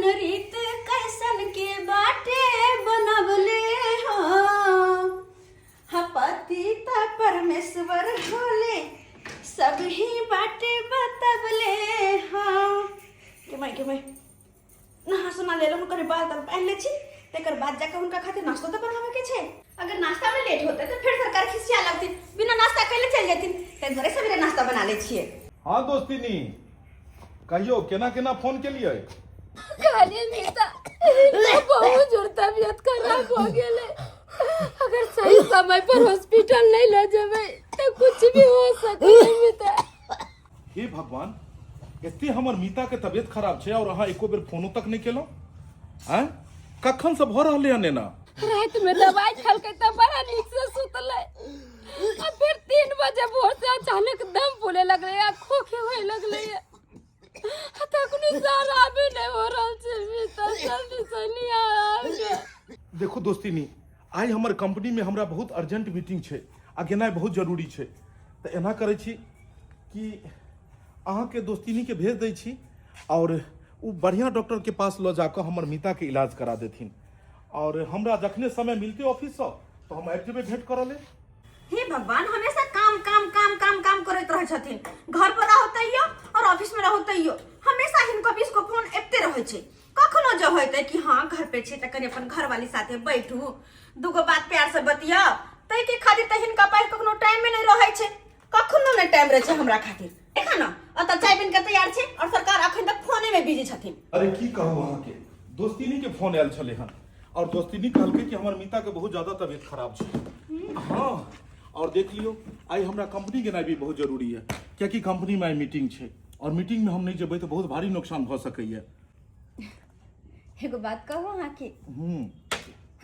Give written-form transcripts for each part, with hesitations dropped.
कैसन रीत कैसन के बाटे बनवले हो पति ता परमेश्वर होले सब ही बाटे बतवले हो के मैं नहा सुना ले लो करे बाल तर पहन ले छी तेकर बाद जाके उनका खातिर नाश्ता तो बनावे के छे अगर नाश्ता में लेट होते तो फिर सरकार खिसिया लगती बिना नाश्ता कैले चल जाती ते घरे सवेरे नाश्ता बना ले छिए। हां दोस्तिनी कहियो केना केना फोन के लिए काले मीता बहुत जोर तबीयत खराब हो गेले अगर सही समय पर हॉस्पिटल नहीं ले जावे तो कुछ भी हो सके मीता। हे भगवान एते हमर मीता के तबीयत खराब छे और अहाँ एको बेर फोनो तक नहीं केलो हैं कखन से भ रहले हने ना रात में दवाई खलके त बड़ा नीक से सुतले और फिर 3 बजे भोर से अचानक दम फूले लगले खोखे होए लगले तकनु सारा भी नहीं हो रहल छे मीता जल्दी से नहीं आ देखो दोस्तिनी आई हमर कंपनी में हमरा बहुत अर्जेंट मीटिंग छे आ गेनाइ बहुत जरूरी छे त एना करे छी कि अहाँ के दोस्तिनी के भेज दै छी और उ बढ़िया डॉक्टर के पास ल जाकर हमर मीता के इलाज करा देथिन और हमरा जखने समय मिलते ऑफिस से तो हम आबि जेबे भेंट करले। हे भगवान हमेशा काम काम काम काम काम करत रह छथिन घर पर रहतैयो और ऑफिस में रहतैयो हमेशा हिनको बीच को फोन एते रहै छै कखनो जो होइते कि हां घर पे छै त कनी अपन घर वाली साथे बैठू दुगो बात प्यार से बतिया तै के खातिर त हिनका पास कखनो टाइम में नहीं रहै छै कखनो नहीं टाइम रहे छै हमरा खातिर देखा ना अत चाय बिन के तैयार छै और सरकार अखन तक फोने में बिजी छथिन। अरे की कहू अहाँ के दोस्तिनी के फोन आयल छले हन और दोस्तिनी कहलकै कि हमर मीता के बहुत ज्यादा तबीयत खराब छै हां और देख लियो आई हमरा कंपनी के ना भी बहुत जरूरी है क्योंकि कंपनी में मीटिंग छै और मीटिंग में हम नहीं जेबै तो बहुत भारी नुकसान भ सकैया। एगो बात कहू अहाँ के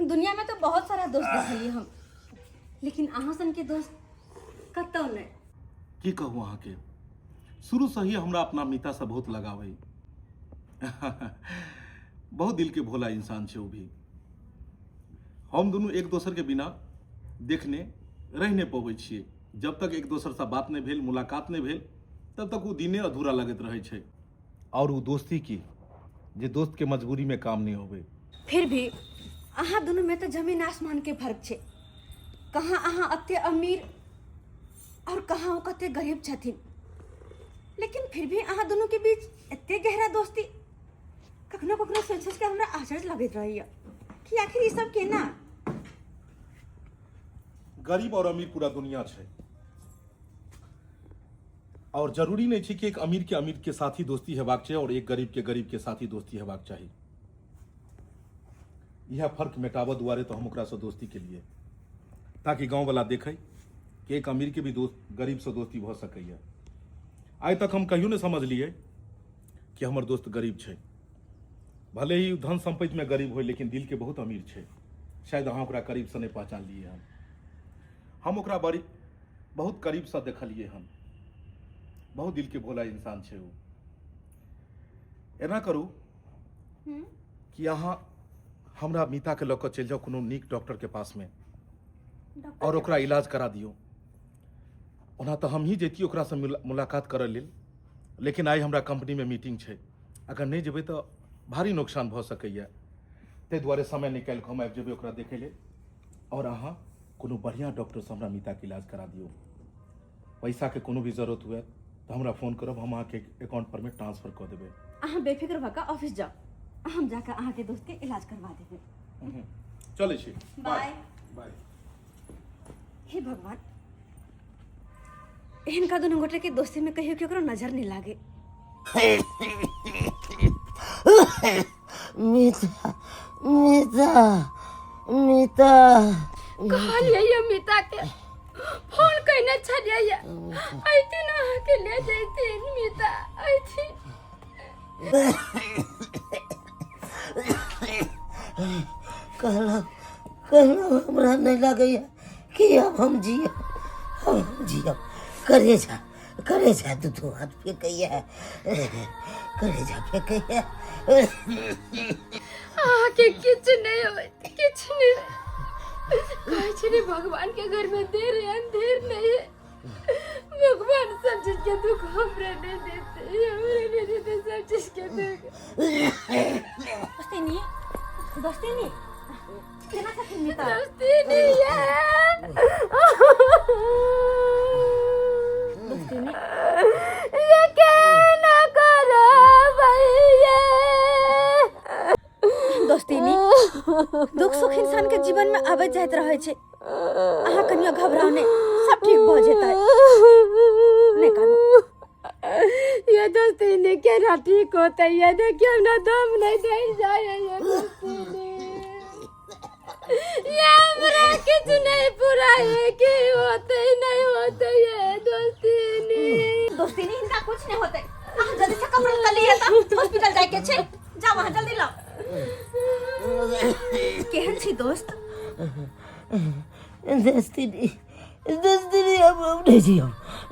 दुनिया में तो बहुत सारा दोस्त देखलिए हम लेकिन अहाँ सन के दोस्त कतौ नहीं। की कहू अहाँ के शुरू से ही हमरा अपना मीता से बहुत लगाव है बहुत दिल के भोला इंसान छे वो भी हम दोनों एक दोसर के बिना देखने रह नहीं पाबै छिए जब तक एक दोसर से बात नहीं भेल मुलाकात नहीं भेल तब तक वो दिने अधूरा लगत रहे छे और वो दोस्ती की जे दोस्त के मजबूरी में काम नहीं होवे। फिर भी अहाँ दोनों में तो जमीन आसमान के फर्क छे कहाँ अहाँ अते अमीर और कहाँ वो कते गरीब छथिन लेकिन फिर भी अहाँ दोनों के बीच एते गहरा दोस्ती कखनो कखनो सोच के हमरा आश्चर्य लगत रहैया कि आखिर ई सब केना। गरीब और अमीर पूरा दुनिया छे और जरूरी नहीं छे कि एक अमीर के साथ ही दोस्ती हेबाक चाहिए और एक गरीब के साथ ही दोस्ती हेबाक चाहिए। यह फर्क मेटाबऽ दुआरे तो हम ओकरा से दोस्ती के लिए ताकि गांव वाला देखे कि एक अमीर के भी दोस्त गरीब से दोस्ती भ सकैया। आज तक हम कहियो नहीं समझ लिए कि हमर दोस्त गरीब छे भले ही धन संपत्ति में गरीब हो लेकिन दिल के बहुत अमीर छे शायद अहाँ ओकरा करीब से नहीं पहचान लिए हम ओकरा बड़ी बहुत करीब से देखलिए हम बहुत दिल के भोला इंसान छे वो। एना करू कि अहाँ हमरा मीता के लऽ कऽ चलि जाओ कोनो नीक डॉक्टर के पास में और ओकरा इलाज करा दियो। ओना तो हम ही जैती ओकरा से मुलाकात करऽ लेल लेकिन आई हमरा कंपनी में मीटिंग छे अगर नहीं जेबै तो भारी नुकसान भ सकैया ते दुआरे समय निकालि कऽ हम आबि जेबै ओकरा देखै लेल और अहाँ कोनो बढ़िया डॉक्टर से हमरा मीता के इलाज करा दियो। पैसा के कोनो भी जरूरत हुए तो हमरा फोन करब हम अहाँके अकाउंट पर में ट्रांसफर कर देबै। अहाँ बेफिक्र भऽ कऽ ऑफिस जाओ हम जाकर अहाँ के दोस्त के इलाज करवा देबै। चलै छी बाय बाय। हे भगवान इनका दोनों गोटे के दोस्ती में कहियो केकरो नजर नहीं लागे। मीता मीता मीता कहलिए मीता के फोन कइने छलिए आइती ना के ले जैती मीता आइती कहलो हमरा नहीं लगैया कि अब हम जियब करे जा तू हाथ फेंकैया करे जा फेंकैया आके किछ नहीं होय किछ नहीं कहै छी भगवान के घर में देर है अंधेर नहीं है भगवान सब चीज के दुख हमरे नहीं देते सब चीज के दुख दोस्ती नहीं केना छथिन मीता दोस्ती नहीं है दोस्ती नहीं ये कहना करो भैया दोस्ती नहीं दुख सुख इंसान के जीवन में आबे जाइत रहे छे अहाँ कनियो घबराओ नहीं सब ठीक भ जेतै नहीं कानू ये दोस्ती नहीं केना ठीक होता है ये देखिए ना दम नहीं दे जाए ये दोस्ती नहीं ये हमरा कुछ नहीं पूरा है कि होते ही नहीं होते ये दोस्ती दोस्ती नहीं इनका कुछ नहीं होते अहाँ जल्दी से कपड़ा कर लिए त हॉस्पिटल जाए के छे जा वहां जल्दी लाओ केहन छी दोस्त दोस्ती नहीं अब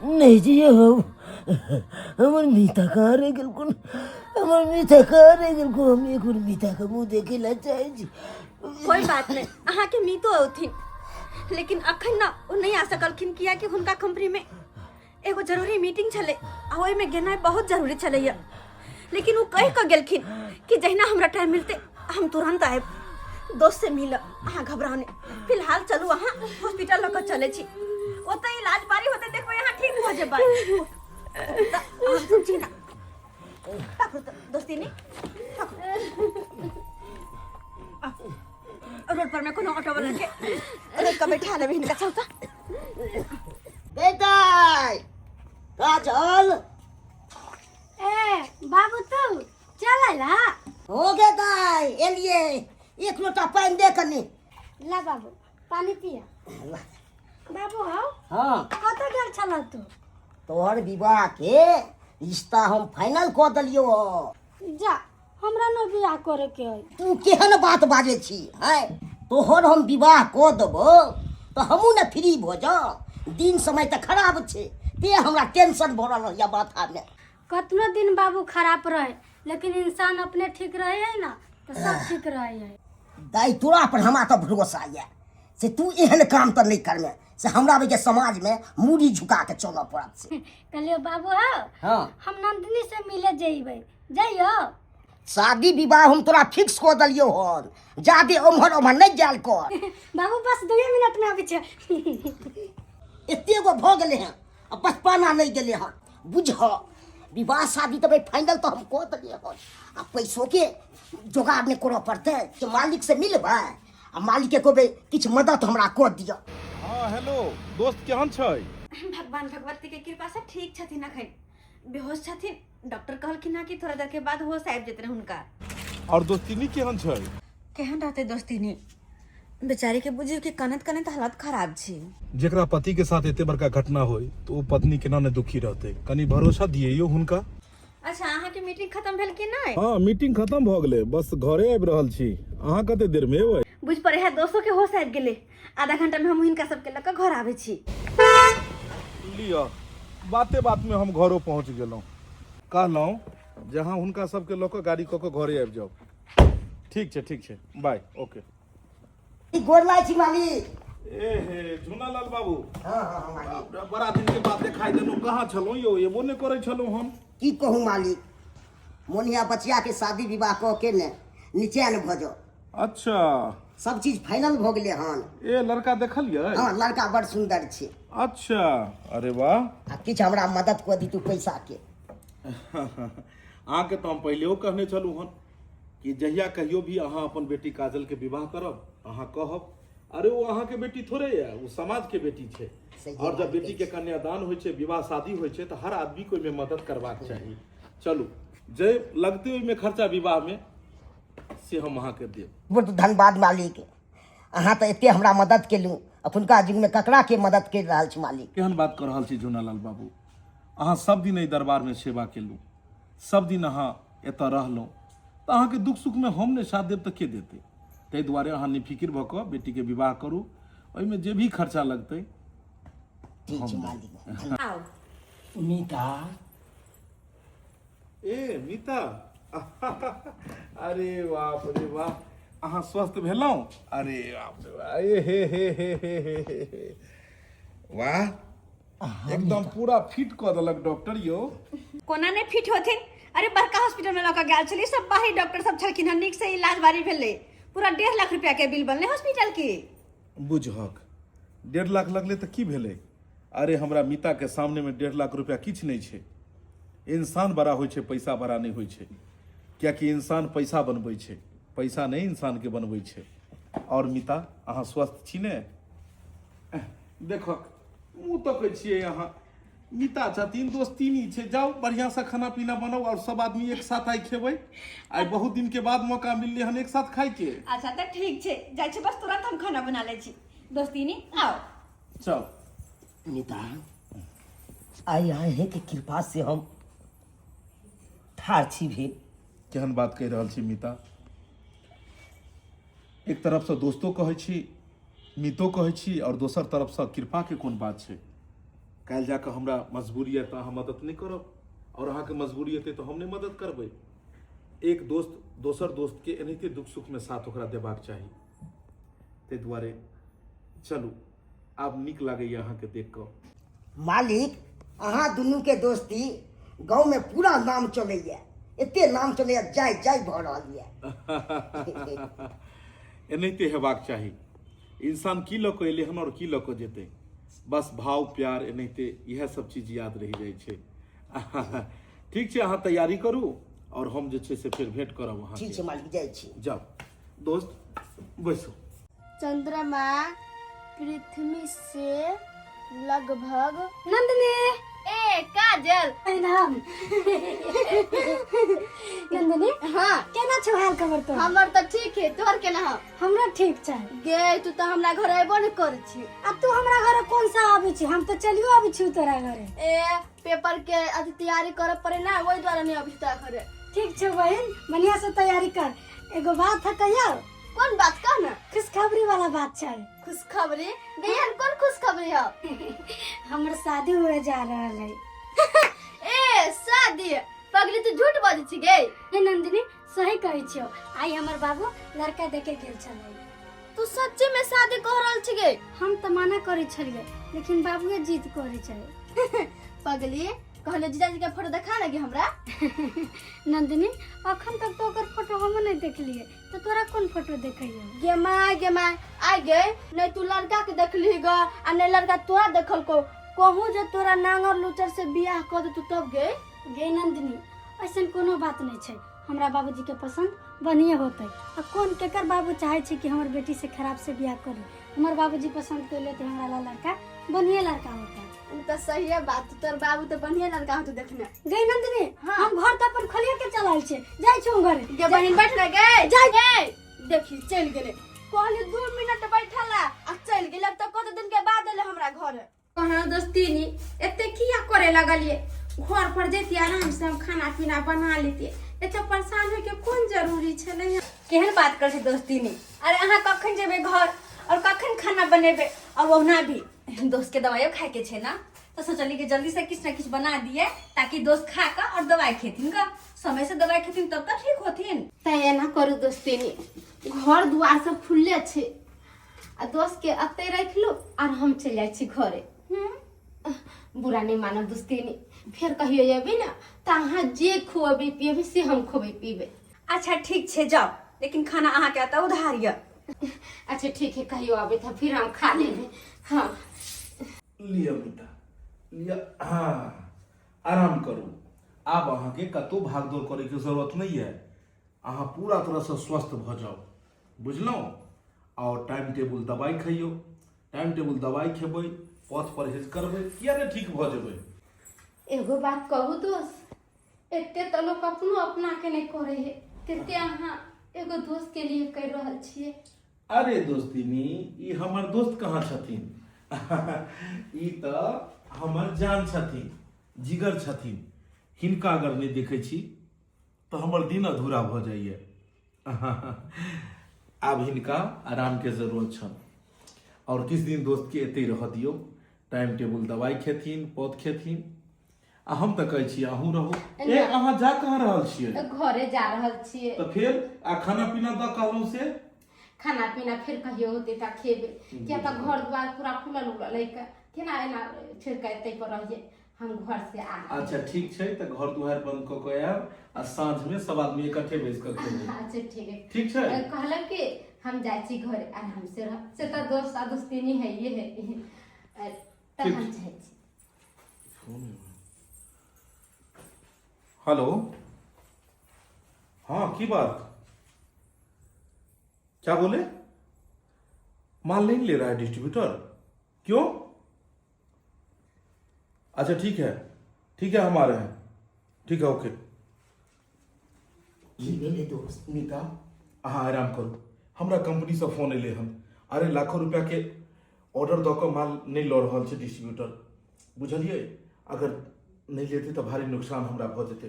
नहीं जियो हमर मीता कहाँ रह गेल कोन हमर मीता कहाँ रह गेल को हम एक बार मीता के मुंह देखे ला चाहे छी कोई बात नहीं अहाँ के मीतो औथिन लेकिन अखन ना वो नहीं आ सकलखिन किया कि हुनका कंपनी में एगो जरूरी मीटिंग छले आ ओय में गेनाइ बहुत जरूरी छलैया लेकिन वो कह के गेलखिन कि जहिना हमरा टाइम मिलते हम तुरंत आएब दोस्त से मिल अहाँ घबराओ नहीं फिलहाल चलू अहाँ हॉस्पिटल लऽ कऽ चले छी ओतय इलाज बारी होते देखो यहाँ ठीक हो जेबै हम समझी ना दोस्ती नहीं रोड पर में कोनो ऑटो वाला के रोड का बैठा लेबे इनका चलता बेटा का चल ए बाबू तू चल ला हो गया दाई एलिए एक लोटा पानी दे कनी ला बाबू पानी पिया बाबू आओ हां कत गेल छला तू तोहर विवाह के रिश्ता हम फाइनल कर दलियो जा हमरा न बियाह करे के है तू केहन बात बाजे छी हैं तोहर हम विवाह कर देबो तो हमहू न फ्री भ जा दिन समय त खराब छे ते हमरा टेंशन भरल या माथा में कतनो दिन बाबू खराब रहे लेकिन इंसान अपने ठीक रहे है ना तो सब ठीक रहे है दाई तोरा पर हमरा तो भरोसा है से तू एहन काम तो नहीं करमे से हमरा के समाज में मूड़ी झुका के चल पड़त से कहलियो बाबू आओ हां हम नंदिनी से मिले जइबै जाइयो शादी विवाह हम तोरा फिक्स कर दलियो हन जादे ओम्हर नहीं जाल कर बाबू बस 2 मिनट में आबै छै एते गो भ गेले हैं अब बचपना नहीं गेले हन बुझ विवाह शादी तो फाइनल तो हम कर दलिए हन आ पैसों के जोगाड़ नहीं करऽ पड़ते कि मालिक से मिलबै आ मालिक के कहबै किछ मदद हमरा कर दियो हाँ हेलो दोस्त केहन छै भगवान भगवती के कृपा से ठीक छथिन अखन बेहोश छथिन डॉक्टर कहलखिन कि थोड़ा देर के बाद होश आबि जेतै हुनका और दोस्तिनी केहन छै केहन रहते दोस्ती नहीं बेचारी के बुझियो कि कनत कनत हालत खराब छी जेकरा पति के साथ एते बड़का घटना होई तो वो पत्नी केना ने दुखी रहते कनी भरोसा दियौ हुनका अच्छा अहाँ के मीटिंग खत्म भेल कि नहीं हाँ मीटिंग खत्म भ गेलै बस घरे आबि रहल छी अहाँ कते देर में एबै बुझ पड़े है दोस्तों के होश आबि गेलै आधा घंटा में हम हिनका सबके लऽ कऽ घर आबै छी लिया बाते बात में हम घरों पहुंच गेलहुं कहलहुं जहां हुनका सबके लऽ कऽ गाड़ी कऽ कऽ घरे आबि जाओ ठीक छै बाय ओके गोर लाइ छी मालिक ए हे झुनालाल बाबू हां मालिक बड़ा दिन के बाद देखाई देलहुं कहाँ छलहुं यौ एबो नहि करै छलहुं हम की कहूँ मालिक मोनिया बचिया के शादी विवाह कऽ के ने नीचे न भजो अच्छा सब चीज फाइनल भ गेले हन ए लड़का देखलियै हां लड़का बड़ सुंदर छे अच्छा अरे वाह आ किछ हमरा मदद कऽ दी तू पैसा के अहाँके तो हम पहिलेओ कहने छलहुँ हन कि जहिया कहियो भी अहाँ अपन बेटी काजल के विवाह करब अहाँ कहब अरे वो अहाँ के बेटी थोड़े है वो समाज के बेटी छे और जब बेटी के कन्यादान होइ छे विवाह शादी होइ छे तो हर आदमी को में मदद करबाक चाहिए चलू जे लगते ओहिमे खर्चा विवाह में से हम अहाँ के देब बहुत धन्यवाद मालिक अहाँ तो एते हमरा मदद केलू अखुनका युग में ककरा के मदद कर रहल छी मालिक केहन बात कर रहल छी झुनालाल बाबू अहाँ सब दिन एहि दरबार में सेवा केलू सब दिन अहाँ एतऽ रहलहुँ तो अहाँ के दुख सुख में हम ने साथ देब तो के देते ताहि दुआरे अहाँ निफिकिर भऽ कऽ बेटी के विवाह करू ओहिमे जे भी खर्चा लगतै ठीक छै मालिक आओ मीता ए मीता अरे बाप रे वाह अहाँ स्वस्थ भेलहुँ अरे बाप रे वाह ए हे वाह एकदम पूरा फिट कऽ देलक डॉक्टर यौ कोना नहीं फिट होथिन अरे बड़का हॉस्पिटल में लऽ कऽ गेल छली सब बाहरी डॉक्टर सब छलखिन हन नीक से इलाज बारी भेलै पूरा 1.5 लाख रुपया के बिल बनले हॉस्पिटल के। बुझहक 1.5 लाख लगले तो की भेले? अरे हमरा मीता के सामने में 1.5 लाख रुपया किछ नहीं छे। इंसान बड़ा होइ छे, पैसा बड़ा नहीं होइ छे। क्या कि इंसान पैसा बनबै छे, पैसा नहीं इंसान के बनबै छे। और मीता अहाँ स्वस्थ छी ने? देखो मुँह तो कहै छियै अहाँ मीता छथिन, दोस्ती नहीं छे। जाओ बढ़िया से खाना पीना बनाओ और सब आदमी एक साथ आई खेबै। आई बहुत दिन के बाद मौका मिलले हन एक साथ खाए के। अच्छा तो ठीक छे, जाय छे बस तुरंत हम खाना बना ले छी। दोस्तीनी आओ। चल मीता, आई हैं के कृपा से हम ठार छी भेल। केहन बात कह रहल छी मीता? एक तरफ से दोस्तों कहै छी, मीतो कहै छी, और दोसर तरफ से कृपा के कोन बात छै? काल्हि जाके हमरा मजबूरी है तो अहाँ मदद नहीं करब, और अहाँ के मजबूरी हेतै तो हम नहीं मदद करबै। एक दोस्त दोसर दोस्त के एनाहिते दुख सुख में साथ ओकरा देबाक चाही। ताहि दुआरे चलू, आब नीक लागैया अहाँ के देख कऽ। मालिक, अहाँ दुनू के दोस्ती गांव में पूरा नाम चलैया, एते नाम चलैया, जाय जाय भऽ रहल यऽ। एनाहिते हेबाक चाही। इंसान की लऽ कऽ एलै हन और की लऽ कऽ जेतै, बस भाव प्यार एनाहिते इएह सब चीज याद रहि जाइ छै। ठीक छै, अहाँ तैयारी करू और हम जे छै से फिर भेंट करब अहाँ। ठीक छै मालिक, जाइ छी। जाओ दोस्त, बैसो। चंद्रमा पृथ्वी से लगभग नंदिनी ए काजल नाम नंदिनी हाँ केना छौ हाल खबर तो? हमर तो ठीक है, तोहर केना हो? हमरा ठीक छै। गे तू तो हमरा घर आइबो नहीं कर छी। अब तू हमरा घरे कोन सा आबै छी? हम तो चलियो आबै छी तोरा घरे। ए पेपर के अथी तैयारी करे पड़े ना, ओई द्वारा नहीं आबै छी तोरा घरे। ठीक छै बहन, बढ़िया से तैयारी कर। एगो बात है कहियो। कौन बात कह ना? खुशखबरी वाला बात छै। खुशखबरी? गैहन कौन खुशखबरी हो? हमर शादी हुए जा रहल है। ए शादी? पगली तू झूठ बाजै छी गे। हे नंदिनी, सही कहै छियो। आई हमर बाबू लड़का देखे गेल छलै। तू सच्ची में शादी कह रहल छी गे? हम तो मना करै छलियै, लेकिन बाबूए जिद करै छै। पगली कहले जीजाजी के फोटो देखा लगे हमरा। नंदिनी, अखन तक तो ओकर फोटो हम नहीं देखलिए, तो तोरा कौन फोटो देखैयो? गे माय आई गे, नहीं तू लड़का के देखली ग आ नहीं लड़का तोरा देखल को। कहूँ जे तोरा नांगर लुचर से बियाह कर दे तू तब गे। गे नंदिनी, ऐसन कोनो बात नहीं छै। हमरा बाबूजी के पसंद बढ़िया होते। आ कौन केकर बाबू चाहे छै कि हमर बेटी से खराब से बियाह करी? हमर बाबूजी पसंद कर लेते हमरा ला लड़का, बढ़िया लड़का होता। उ तो सही है बात, तोर बाबू तो बढ़िया लड़का हो तू देखने। गे नंदिनी, हाँ। हम घर तो अपन खोलिए के चलाल छै, जाय छौ घरे। गे बहिन बैठ ना गे। जाय गे देखी चल गेले, कहली 2 मिनट बैठला आ चल गेले। अब तो कत दिन के बाद एले हमरा घर। कहाँ दोस्तीनी एते किया करे लगलिए? घर पर जेती आराम से हम खाना पीना बना लेती। एते परेशान होय के कोन जरूरी छले? केहन बात कर छी दोस्तीनी? अरे अहाँ कखन जेबे घर और कखन खाना बनेबे? और ओना भी दोस्त के दवाइयो खाए के छे ना, तो सोचली कि जल्दी से किछ ना किछ बना दिए ताकि दोस्त खा कर और दवाई खेथिन का। समय से दवाई खेथिन तब तक ठीक होथिन। तय ना करू दोस्तीनी, घर दुआर सब खुलले छे आ दोस्त के अते रख लो और हम चल जाय छी घरे। बुरा नहीं मानो दोस्तीनी, फिर कहियो जेबे ना त अहाँ जे खुआबे पियबे से हम खुआबे पीबे। अच्छा ठीक छे, जाओ, लेकिन खाना अहाँ के आता उधार ये। अच्छा ठीक है, कहियो आबे था फिर हम खा लेबे। हाँ लिया मीता, लिया। हाँ, आराम करू। आब अहाँ के कतौ भाग दौड़ करे के जरूरत नहीं है। अहाँ पूरा तरह से स्वस्थ भ जाओ, बुझलौ? और टाइम टेबुल दवाई खाइयो, टाइम टेबुल दवाई खेबै, पथ परहेज करबै, किया ने ठीक भ जेबै। एगो बात कहू दोस्त, एते तो लोग अपनो अपना के नहीं करे है, तेते अहाँ एगो दोस्त के लिए कह रहल छिए। अरे दोस्तीनी, ई हमर दोस्त कहाँ छथिन? ई तो हमर जान छथिन, जिगर छथिन। हिनका अगर नहीं देखे छी तो हमर दिन अधूरा भ जाइए। आब हिनका आराम के जरूरत छन, और किस दिन दोस्त के एते रह दियो। टाइम टेबुल दवाई खेथिन, पौध खेथिन। आ हम तो कहै छी अहूँ रहू। ए अहाँ जा कहाँ रहल छियै? घरे जा रहल छिए। तो फिर आ खाना पीना द कहलहुँ से? खाना पीना फिर कहियो होते ता खेबे, क्या तो घर द्वार पूरा खुलल उलल है, केना एना फिर कहते पर रहिए। हम घर से आ गए। अच्छा ठीक है, तो घर दुआर बंद कऽ के आयब आ साँझ में सब आदमी इकट्ठे बैस कऽ खेबै। अच्छा ठीक है। ठीक है। कहलक कि हम जाइ छी घर आराम से रह से तो दोस्त आ दोस्ती है ये है तब ठीक। हम जाइ छी। हेलो, हाँ की बात, क्या बोले? माल नहीं ले रहा है डिस्ट्रीब्यूटर, क्यों? अच्छा ठीक है हम आ रहे हैं, ठीक है ओके। की भेले दोस्त? नीता, हाँ आराम करो, हमरा कंपनी से फोन एले हन। अरे लाखों रुपया के ऑर्डर दऽ कऽ माल नहीं लऽ रहल छै डिस्ट्रीब्यूटर, बुझलिए? अगर नहीं लेते तो भारी नुकसान हमरा भऽ जेतै,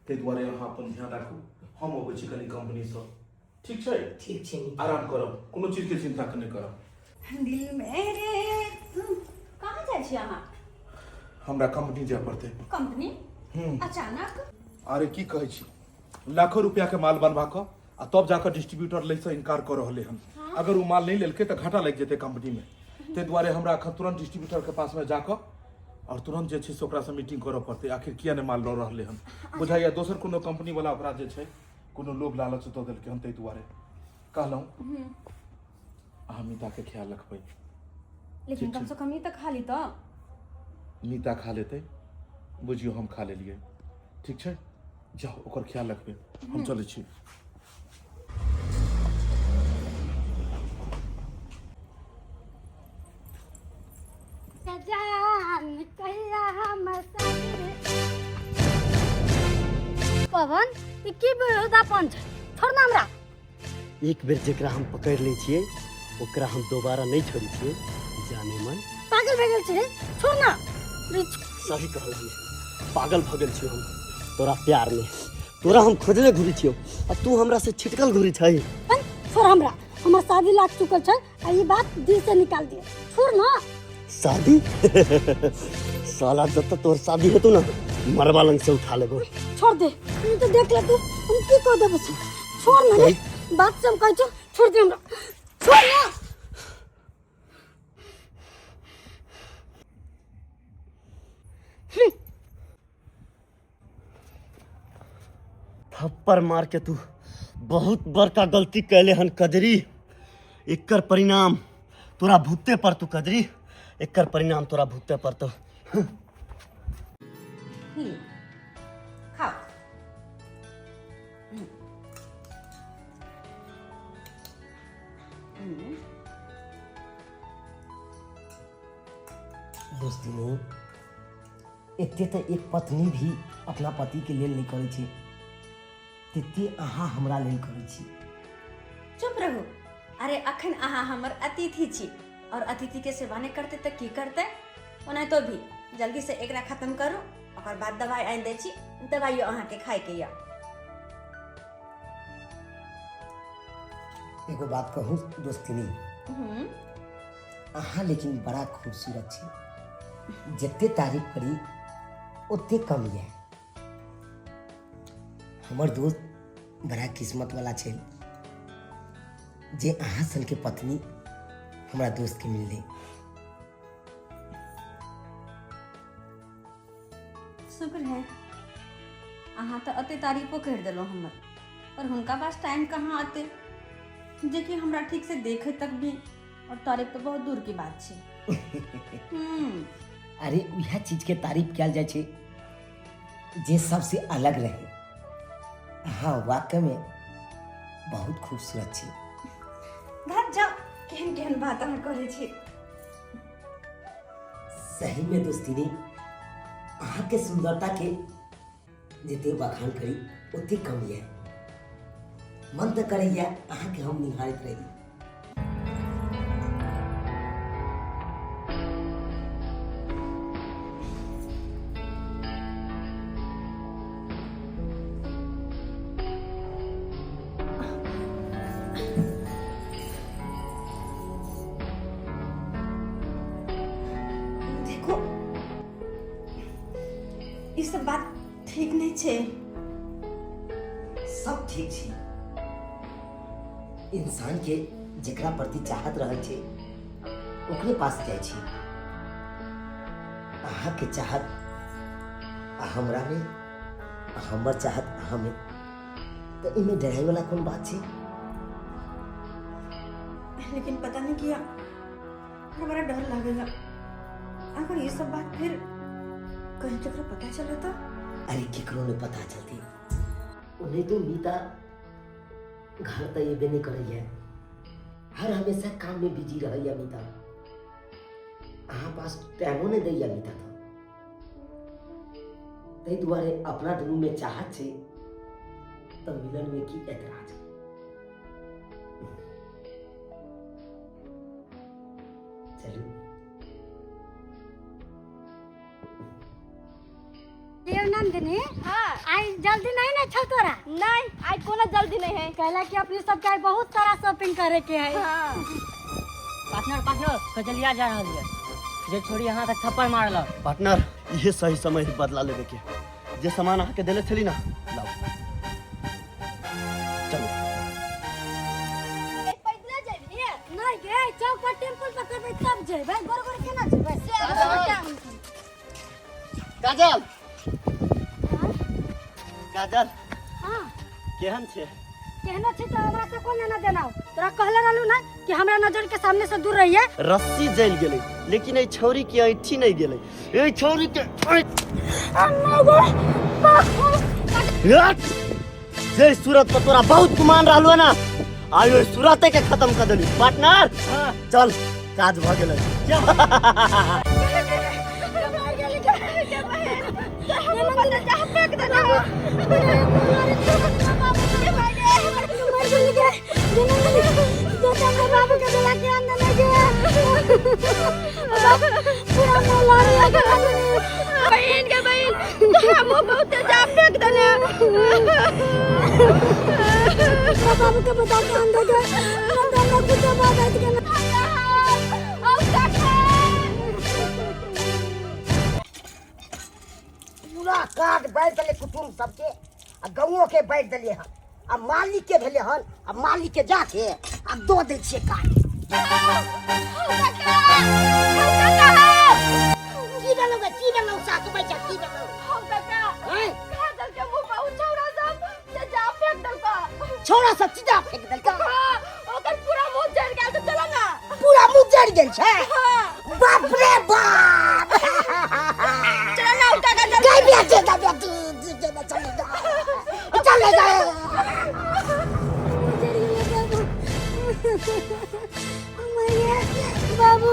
ताहि दुआरे अहाँ अपन ध्यान राखू। हम अबै छी कनि कंपनी से, ठीक छै? ठीक छै नीता। आराम करब, कोनो चीज के चिंता नहीं करब। दिल मेरे कहाँ जाइ छी अहाँ? हमरा कंपनी जाय पड़तै। कंपनी अचानक? अरे की कहै छी, लाखों रुपया के माल बनवा कऽ आ तब जाकर डिस्ट्रीब्यूटर लै से इनकार कर रहले हन। अगर वो माल नहीं लेलकै तो घाटा लग जेतै कंपनी में, ताहि दुआरे हमरा अखन तुरंत डिस्ट्रीब्यूटर के पास में जाकर और तुरंत जे छै से ओकरा से मीटिंग करऽ पड़तै, आखिर किया नहीं माल लऽ रहले हन। बुझाइया दोसर कोनो कंपनी वाला ओकरा जे छै कोनो लोभ लालच दऽ देलकै हन, ताहि दुआरे कहलहुँ अहाँ मीता के ख्याल रखबै। लेकिन कम से कम ये तक खा ली तो। मीता खा लेतै, बुझियो हम खा लेलियै, ठीक छै? जाओ ओकर ख्याल रखबै, हम चलै छी। पवन ई की बेहुदापन छै, छोड़ ना हमरा। एक बेर जेकरा हम पकड़ ले छिए ओकरा हम दोबारा नहीं छोड़ी छिए, जाने मन। पागल भए गेल छी रे, छोड़ ना। सही कहलिए, पागल भ गेल छियो हम तोरा प्यार में। तोरा हम खोजले घुरी छियो आ तू हमरा से छिटकल घुरी छै। छोड़ हमरा, हमर शादी लाग चुकल छै आ ई बात दिल से निकाल दिए, छोड़ ना। शादी? साला जब तक तोर शादी हेतु ना मरवा लंग से उठा लेबो। छोड़ दे, तू तो देख ले, तू हम की कह देबो से। छोड़ ना रे, बात से हम कहै छौ, छोड़ दे हमरा, छोड़ ना। थप्पड़ मार के तू बहुत बड़का गलती कैले हन कजरी। एकर परिणाम तोरा भुगते पर तू कजरी, एकर परिणाम तोरा भुगते पर तो। खाओ। दोस्ती एते तो एक पत्नी भी अपना पति के लेल नहीं करे छै, तेते अहाँ हमरा लेल करे छी। चुप रहू। अरे अखन अहाँ हमर अतिथि छी और अतिथि के सेवा नहीं करते तो की करते? ओना तो भी जल्दी से एकरा खत्म करू, और बाद दवाई आनि दै छी, दवाइयो अहाँ के खाए के या। एगो बात कहूँ दोस्तिनी, अहाँ लेकिन बड़ा खूबसूरत छी, जते तारीफ करी ओते कम है। हमर दोस्त बड़ा किस्मत वाला छै जे अहाँ सन के पत्नी हमरा दोस्त के मिल दे। शुक्र है, अहाँ तो अते तारीफो कर दिलो हमर, पर हुनका पास टाइम कहाँ आते जे कि हमरा ठीक से देखे तक भी, और तारीफ तो बहुत दूर की बात छै। अरे वह चीज के तारीफ किया जाए छे जे सबसे अलग रहे। हाँ वाकई में बहुत खूबसूरत छी। घर जाओ, केहन केहन बात अहाँ करे छी। सही में दोस्तिनी, अहाँ के सुंदरता के जते बखान करी ओते कम है। मन तो करैया अहाँ के हम निहारत रही। देखो, ई सब बात ठीक नहीं छे। सब ठीक छी। इंसान के जेकरा प्रति चाहत रहे छे ओकरे पास जाए छी। अहाँ के चाहत हमरा में हमर चाहत हमें तो इनमें डराई वाला कौन बात है? लेकिन पता नहीं किया हमारा डर लगेगा अगर ये सब बात फिर कहीं केकरो पता चले तो। अरे केकरो ने पता चलती उन्हें तो मीता घर तो ये नहीं कर है, हर हमेशा काम में बिजी रही है मीता। अहाँ पास टाइमो नहीं दैया मीता तो तई दुआरे अपना दुनू में चाहत छे तो मिलन में की एतराज। चलू देवनंदिनी आई जल्दी नहीं ना छौ तोरा? नहीं आज कोनो जल्दी नहीं है। कहला कि अपनी सबके आई बहुत सारा शॉपिंग करे के है। पार्टनर कजलिया जा रहा है जे छोड़ी यहाँ तक थप्पड़ मारल। पार्टनर ये सही समय है बदला लेवे के। जे सामान आके देले छली ना लाओ चलो। पैदल जाइए नहीं गे चौक पर टेम्पल पकड़बे तब जेबै, गोर गोर केना जेबै? काजल काजल हां केहन छे? केहनो छी तो हमरा से कोन ना देनाओ। तोरा कहले रहलू ना कि हमरा नजर के सामने से दूर रहिए। रस्सी जल गेले लेकिन ए छौरी की ऐठी नहीं गेले। ए छौरी के जे सूरत पर तोरा बहुत गुमान रहलो ना आयो सूरते के खत्म कर देली। पार्टनर चल काज भ गेले। बहन के बहन तोरा मुंह बहुत जा फेंक देले। बाबू के बता के अंदर गए अंदर कुछ बात है कि पूरा काट बैठ दले कुटुम सबके आ गौओ के बैठ दले हन। अब मालिक के भेले हन, अब मालिक के जाके अब दो दे छे काट। की डलो साक बैठा की डलो हम काका हैं? काजल के मुंह पर उछौड़ा सब से जा फेंक देलका। छोड़ा सब चीजा फेंक देलका। हां ओकर पूरा मुंह जड़ गेल तो चला ना। पूरा मुंह जड़ गेल छे। हां बाप रे बाप। चला ना उठा का गई बेटे दा बेटी चले चले गए। बाबू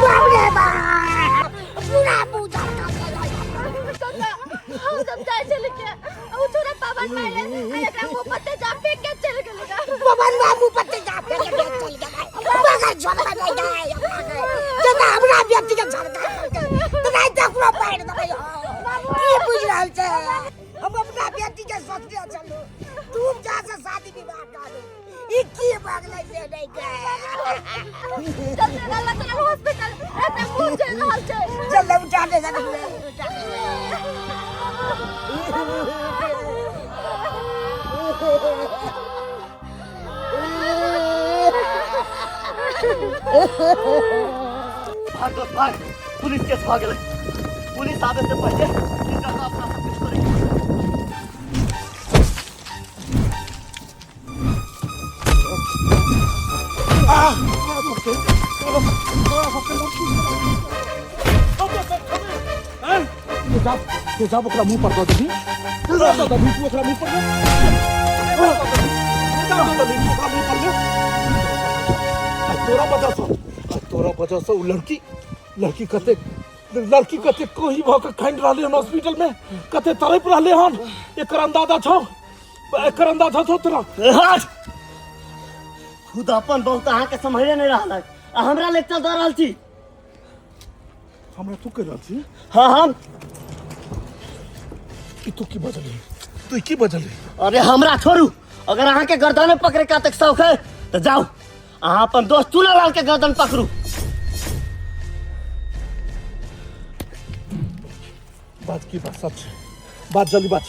बाप रे बाप पूरा मुंह जड़ काका हम सब जाय चले के उछौड़ा पावन मारे आ एकरा मुंह पर जा फेंक के चल गेल। पवन बाबू पत्ते जा फेंक के चल गए। मगर झोला नहीं गए जना हमरा बेटी के झड़का तो नहीं देखलो पैर दबई हो। की बुझ रहल छे? हम अपना बेटी के सोचले चलो तुम जा से शादी विवाह करो। ई की भागले से नहीं गए। चल चला चला हॉस्पिटल एते मुंह जड़ रहल छे। चल उठा दे जा भाग भाग पुलिस केस भाग गेले। पुलिस आवे से पहले इनका तो अपना सब कुछ करेंगे। तेजाब ओकरा मुंह पर दो दही ओकरा मुंह पर तोरा वजह से लड़की कते कोही भ के खंड रहले हन हॉस्पिटल में कते तरफ रहले हन। एकर अंदाजा छौ तोरा? खुद अपन बहुत अहाँ के समझे नहीं रहल आ हमरा लेक्चर दे रहल छी। हमरा तू कह रहल छी? हाँ हम तू की बजली? अरे हमरा छोड़ू। अगर अहाँ के गर्दन में पकड़े का तक शौक है तो जाओ अहाँ अपन दोस्त चूलालाल के गर्दन पकड़ू। बात की बात सच है। बात जल्दी बात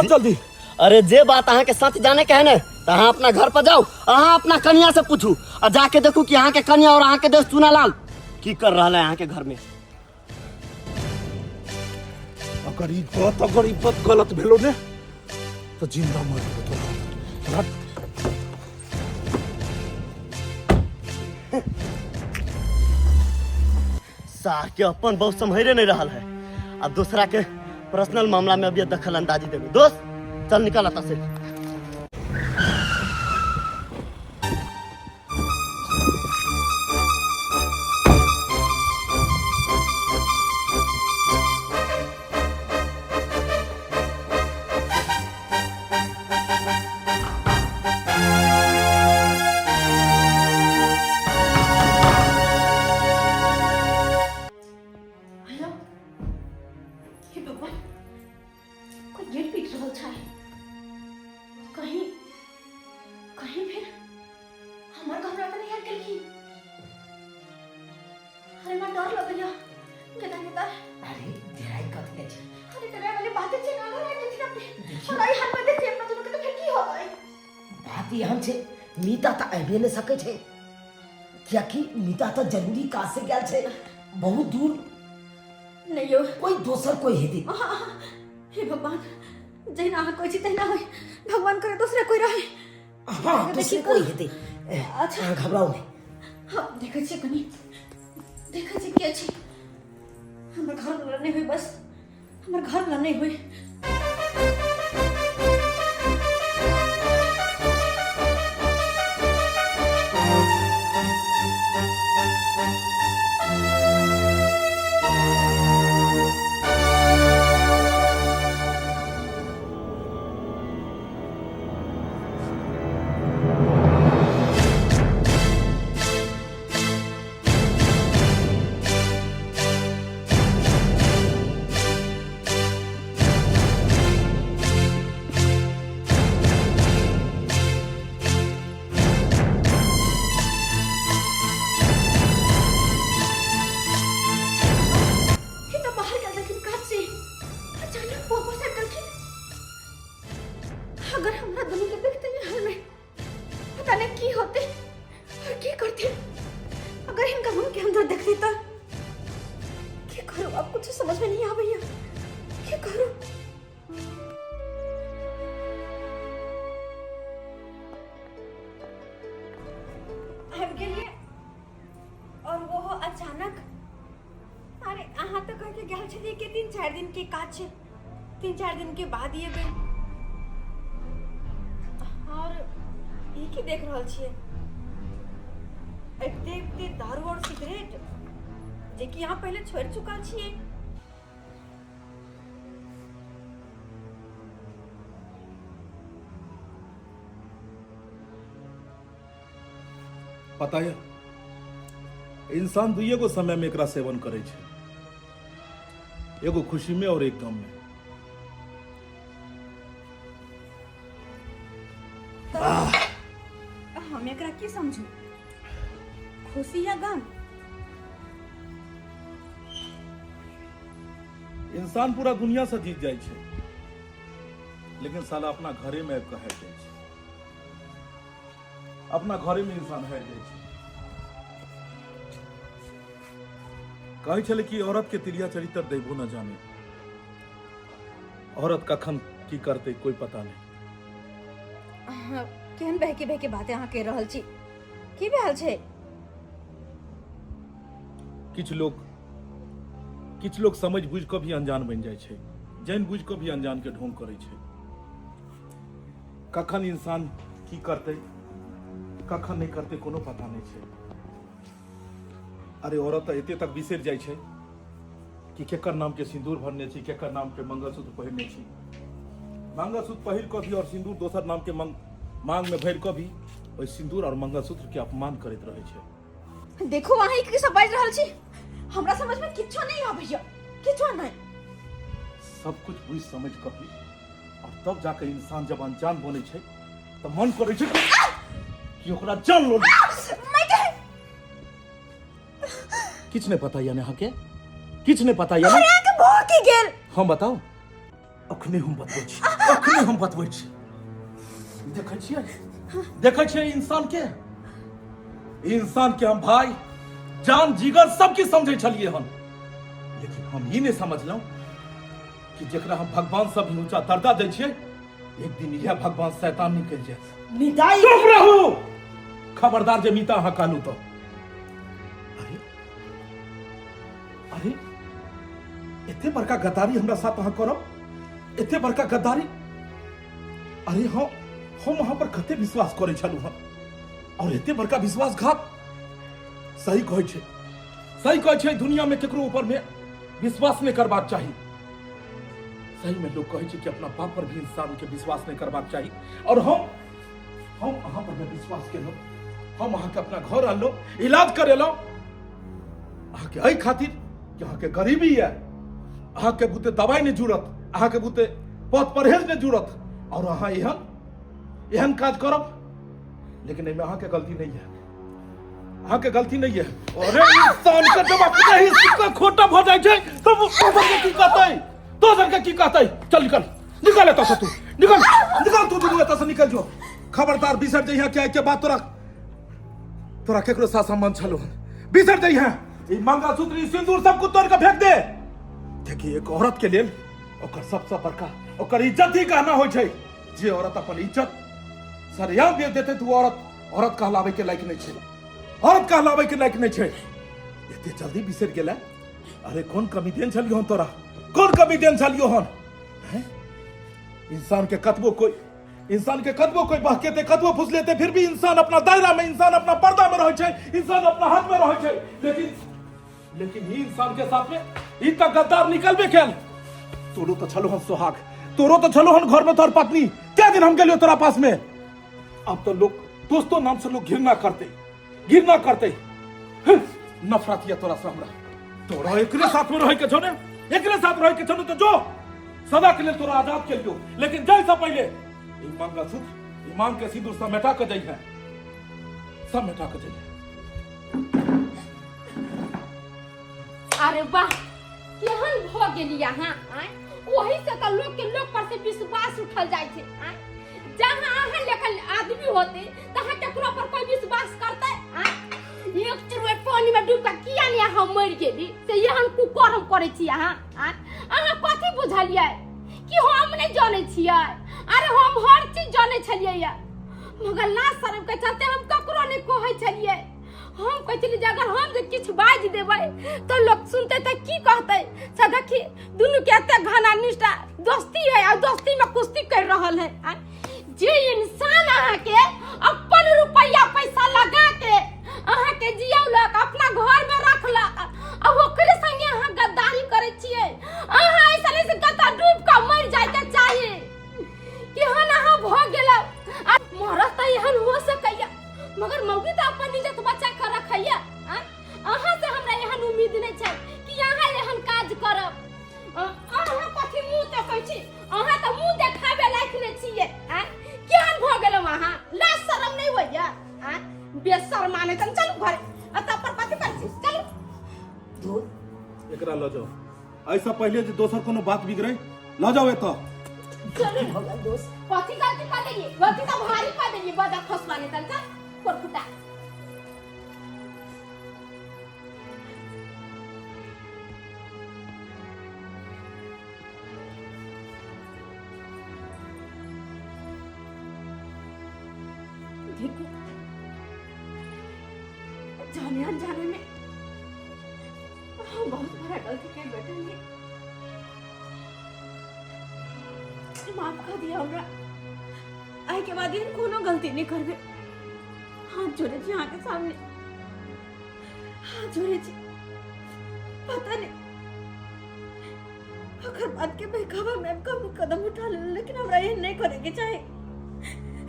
जल्दी। अरे जे बात अहाँ के सच जाने के है ना तो अहाँ अपना घर पर जाओ, अहाँ अपना कन्या से पूछू और जाके देखू कि अहाँ के कन्या और अहाँ के देश चुनालाल की कर रहा है अहाँ के घर में। अगर ई बात गलत भेलो ने तो जिंदा मर जेबो तोरा। सार के अपन बहुत संभरे नहीं रहा है, अब दूसरा के पर्सनल मामला में अभी दखल अंदाजी देंगे। दोस्त चल निकल आता से। हेलो, हे भगवान, कोई गेट पीट रहल छै। कहीं कहीं फिर हमर घबरा तऽ नहीं आबि गेलखिन। अरे हमरा डर लगैया। केना हेतै? अरे डेराई कथी ले छै? अरे डराय वाली बातें छै ना, घर आबि जेथिन अपने। और आई हाल में देखिए अपना दुनू के तऽ फिर की होतै? बात एहन छै, मीता तऽ आबे नहि सकै छै, कियाकि मीता तऽ जरूरी काज से गेल छै बहुत दूर। नहीं यो, कोई दोसर कोई हेतै। हे भगवान, जहिना अहाँ कहै छी तहिना होय। भगवान करे दूसरे कोई रहे। हाँ दोसर कोई हेतै। अच्छा। अहाँ घबराउ नहीं। हाँ देखै छी कनी, देखै छी के छी। हमर घर वाला नहीं होय, बस हमर घर वाला नहीं होय। ये तो बाहर गया लेकिन काज से अचानक वापस आ गलखिन। अगर हमरा दोनों के देखते हैं हाल में, पता नहीं की होते और की करते। अगर इनका रूम के अंदर देखते तो क्या करूं? अब कुछ समझ में नहीं आ भैया, क्या करूं? आबि गेलिए और वो अचानक। अरे अहाँ तो कह के गेल छलिए कि 3-4 दिन के काज छै, 3-4 दिन के बाद ये गई। और ये की देख रहल छियै? एते दारू और सिगरेट जे कि यहाँ पहले छोड़ चुका छियै। पता है इंसान दुइये गो समय में एकरा सेवन करे छै, एगो खुशी में और एक गम में। हम एकरा की समझू? खुशी या गम? इंसान पूरा दुनिया से जीत जाए छै, लेकिन साला अपना घरे में आबि कऽ हारि जाइ छै। अपना घरे में इंसान हारि जाइ छै। कहै छलै कि औरत के तिरिया चरित्र देबो न जाने, औरत कखन की करते कोई पता नहीं। केहन बहके बातें अहाँ कह रहल छी? की भेल छै? किछ लोग समझ बुझ कऽ भी अनजान बनि जाइ छै, जानि बुझ कऽ भी अनजान के ढोंग करै छै। कखन इंसान की करते कखन नहीं करते कोनो पता नहीं छै। अरे औरत एते तक बिसरि जाइ छै कि केकर नाम के सिंदूर भरने छी, केकर नाम के मंगलसूत्र पहिरने छी। मंगलसूत्र पहिर कऽ भी और सिंदूर दोसर नाम के मांग में भरि कऽ भी ओहि सिंदूर और मंगलसूत्र के अपमान करैत रहै छै। देखो अहाँ की सब बाजि रहल छी, हमरा समझ में किछो नहीं आबैया, किछो नहीं। सब कुछ बुझ समझ कऽ भी और तब जाकर इंसान जब अनजान बने छै तो मन करे छै कि ओकरा जान लो। किछ नहीं पता यानी अहाँ के किछ नहीं पता यानी अरे आके बहुत ही गेल। हम बताओ, अखने हम बतबै छी, अखने हम बतबै छी। देखै छियै इंसान के हम भाई जान जीगर सबके समझे छलिए हन, लेकिन हम ही नहीं समझलहुँ कि जकरा हम भगवान सब ऊंचा दर्जा दै छियै एक दिन यह भगवान शैतान निकल जाए। मिटाई चुप रहू, खबरदार जे मीता अहाँ कानू तो। अरे अरे एते बड़का गद्दारी हमरा साथ अहाँ करब, एते बड़का गद्दारी। अरे हम वहां पर कते विश्वास करे छलू हन, और एते बड़का विश्वासघात। सही कहै छै दुनिया में केकरो ऊपर में विश्वास नहीं करबाक चाही। सही में लोग कहै छै कि अपना बाप पर भी इंसान के विश्वास नहीं करबाक चाही, और हम अहाँ पर में विश्वास केलहुँ। हम अहाँ के अपना घर आनलहुँ, इलाज करेलहुँ अहाँ के एहि खातिर कि अहाँ के गरीबी है, अहाँ के बुते दवाई नहीं जुड़त, अहाँ के बुते पथ परहेज नहीं जुड़त, और अहाँ एहन काज करब। लेकिन एहिमे अहाँ के गलती नहीं है, अहाँ के गलती नहीं है। अरे इंसान के जब अपने ही सिक्का खोटा भ जाय छै तब दोसर के की कहतै, दोसर के की कहतै। चल निकल एतऽ से, तू निकल तू दुनू एतऽ से निकल जो। खबरदार बिसर जइहा कि आइ के बाद तोरा केकरो साथ संबंध छलो हन, बिसर जइहा। ई मंगलसूत्र ई सिंदूर सब कुछ तोड़ के फेंक दे। देखिए एक औरत के लेल ओकर सबसे बड़का ओकर इज्जत ही कहना होइ छै। जे औरत अपन इज्जत सरियाम दे देते तू औरत कहलावे के लायक नहीं छै, औरत कहलावे के लायक नहीं छै। एते जल्दी बिसर गेला। अरे कौन कमी देन छलियो हन तोरा, कौन कमी देन छलियो हन? इंसान के कतबो कोई बहकेते, कतबो फुसलेते, फिर भी इंसान अपना दायरा में, इंसान अपना पर्दा में रहे छै, इंसान अपना हाथ में रहे छै। लेकिन ई इंसान के साथ में ई तक गद्दार निकलबे कैल। तोरो तो छलो हन सोहाग, तोरो तो छलो हन घर में तोहर पत्नी। क्या दिन हम गेलियो तोरा पास में? अब तो लोग दोस्तों नाम से लोग घृणा करते। नफरत या तोरा से हमरा। तोरा एकरे साथ में रहे के छो ने, एकरे साथ रहे के छो ने तो जो सदा के लिए तोरा आजाद के लियो। लेकिन जाय से पहले ई मंगलसूत्र, ई मांग के सिंदूर सब मेटा के जाइए, सब मेटा के जाइए। अरे वाह, केहन भ गेली अहाँ। वही से तो लोग पर से विश्वास उठल जाय छै। जहाँ अहाँ लेखल आदमी होते तहाँ केकरो पर कोई विश्वास करते? एक चुरुए पानी में डूब के किया नहीं अहाँ मर गेली से एहन कुकर्म करे छी अहाँ? अहाँ कथी बुझलियै कि हम नहीं जाने छियै? अरे हम हर चीज जाने छलियै, मगर लाज शर्म के चलते हम ककरो नहीं कहै छलियै। हम कहै छलियै जे अगर हम जे किछु बाजि देबै तो लोग सुनते तो की कहते? से देखी दुनू के एते घना निष्ठा दोस्ती है, और दोस्ती में कुश्ती कर रहल है। जे इंसान अहाँ के अपन रुपया पैसा लगा के अहाँ के जियौलक, अपना घर में रखलक, अब ओकरे संगे अहाँ गद्दारी करे छियै। अहाँ ऐसा से गद्दा डूब के मर जाय के चाहिए। केहन अहाँ भ गेलौ? मरत त एहन हो सकैया, मगर मौगी त अपन इज्जत बचा के रखैया। अहाँ से हमरा एहन उम्मीद नहीं छै कि अहाँ एहन काज करब। अहाँ कथी मुंह देखै छी? अहाँ त मुंह देखाबे लायक नै छियै। केहन भ गेलौ अहाँ? लाज शरम नहीं होइया? बेशर्म आने तन चलू घर अतः पर कथी कर छी? चलू दूध एकरा ल जाओ। ऐसा पहले जे दोसर कोनो बात बिगड़े ल जाओ एतऽ। चलू भगल दोस्त कथी गलती कर देलिए? गलती तो भारी कर देलिए, बड़ा खसवाने तन चल कोरकुटा। देखो जाने अनजाने में हम बहुत बड़ा गलती कर बैठे हैं। माफ कर दिया हमरा। आई के बाद इन कोनो गलती नहीं करबे। हाथ जोड़े छी यहाँ के सामने, हाथ जोड़े छी। पता नहीं अगर बात के बहकावा में कम कदम उठा ले, लेकिन हमरा ये नहीं करे के चाहे।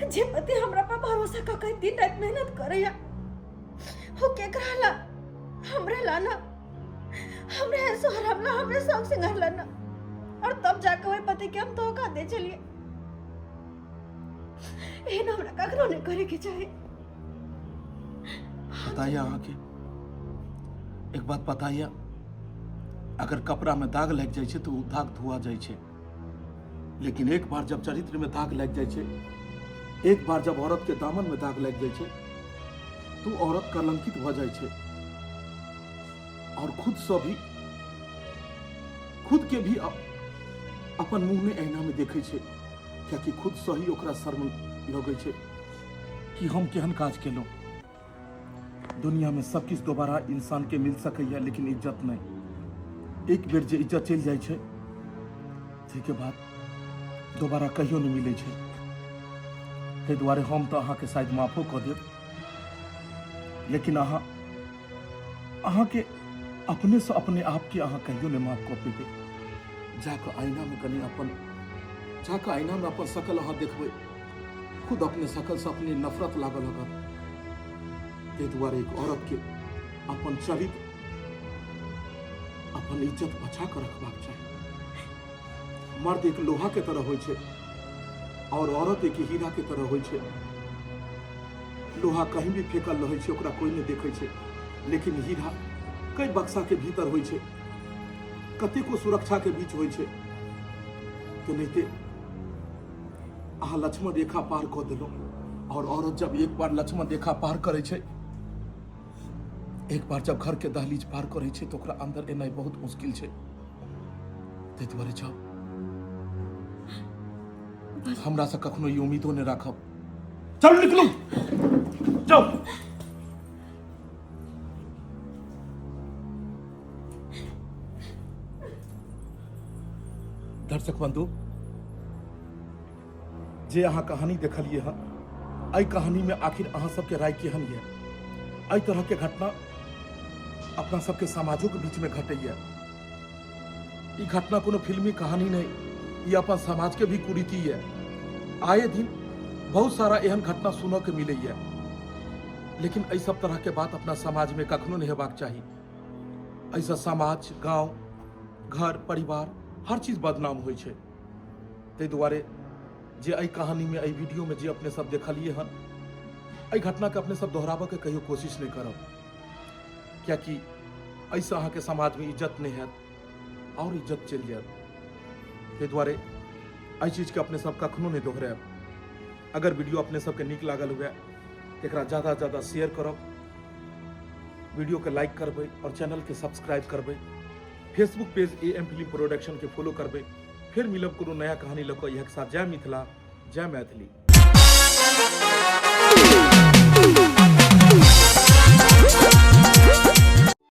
जे पति हमरा पर भरोसा क के दिन रात मेहनत करैया हो के कराला हमरे लाना, हमरे सोहराब ला, हमरे सब सिंगार लाना, और तब जाके वही पति के हम धोखा दे चलिए। एहन हमरा ककरो नहीं करे के चाहे। बताइए अहाँ के एक बात बताइए, अगर कपड़ा में दाग लग जाए तो दाग धुआ जाए, लेकिन एक बार जब चरित्र में दाग लग जाए एक बार जब औरत के दामन में दाग लग जाए तो औरत कलंकित भ जाए छे और खुद के भी अपन मुंह में ऐना में देखे छे, क्या कि खुद सही ओकरा शर्म लगे छे कि हम केहन काज केलो। दुनिया में सब किछ दोबारा इंसान के मिल सकैया, लेकिन इज्जत नहीं। एक बेर जे इज्जत चल जाए छे के बाद दोबारा कहियो नहीं मिले छे। ते दुआरे हम तो अहाँ के शायद माफो कर देब, लेकिन अहाँ के अपने से अपने आप के अहाँ कहियो नहीं माफ कर पेबे। जाकर आईना में कनी जाकर आईना में अपन शकल अहाँ देखबे, खुद अपने शकल से अपने नफरत लागल लगत। ते दुआरे एक औरत के अपन चरित्र अपन इज्जत बचा कर रखबाक चाहिए। मर्द एक लोहा के तरह होय छे और औरत एक हीरा के तरह होय छे। लोहा कहीं भी फेंकल रहे छे, ओकरा कोई नहीं देखे छे, लेकिन हीरा कई बक्सा के भीतर होय छे, कतेको सुरक्षा के बीच होय छे। तो नहीं अहाँ लक्ष्मण रेखा पार कर दिलो, और औरत जब एक बार लक्ष्मण रेखा पार करे छे, एक बार जब घर के दहलीज पार करे छे, तो ओकरा अंदर एनाइ बहुत मुश्किल छे। ते दुआरे जाओ, हमरा से कखनो ई उम्मीदो नहीं राखब। चल निकलू, जाओ। दर्शक बंधु, जे अहाँ कहानी देखलिए हँ, एहि कहानी में आखिर अहाँ सबके राय केहन ये? एहि तरह के घटना अपना सबके समाजों के बीच में घटैया। ई घटना कोनो फिल्मी कहानी नहीं, ये अपन समाज के भी कुरीति है। आए दिन बहुत सारा एहन घटना सुनने के मिले है, लेकिन ऐ सब तरह के बात अपना समाज में कखनो नहीं हेबाक चाहिए। ऐसा समाज, गांव, घर, परिवार हर चीज बदनाम होय छे। ते दुआरे जे एहि कहानी में, एहि वीडियो में जे अपने सब देखलिए हन, एहि घटना के अपने सब दोहराबे के कहियो कोशिश नहीं करब, क्या कि ऐसा अहाँ के समाज में इज्जत नहीं है और इज्जत चल जाए। ते दुआरे एहि चीज के अपने सब कखनो नहीं दोहराब। अगर वीडियो अपने सबके नीक लागल हुए, एकरा ज्यादा से ज्यादा शेयर करब, वीडियो के लाइक करबे और चैनल के सब्सक्राइब करबे। Facebook page AM film production के फॉलो करबे। फिर मिलब कोनो नया कहानी लऽ कऽ। इहक साथ जय मिथिला, जय मैथिली।